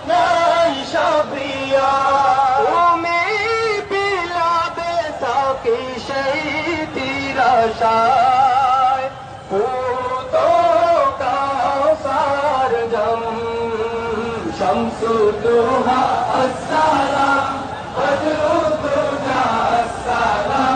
নাই সাবরিয়া তুমি বিলাবে সাকি সেই তিরাশায় পুতো কাউসার জম শামসু দুহা আসসালাম বদরুদ্দুজা আসসালাম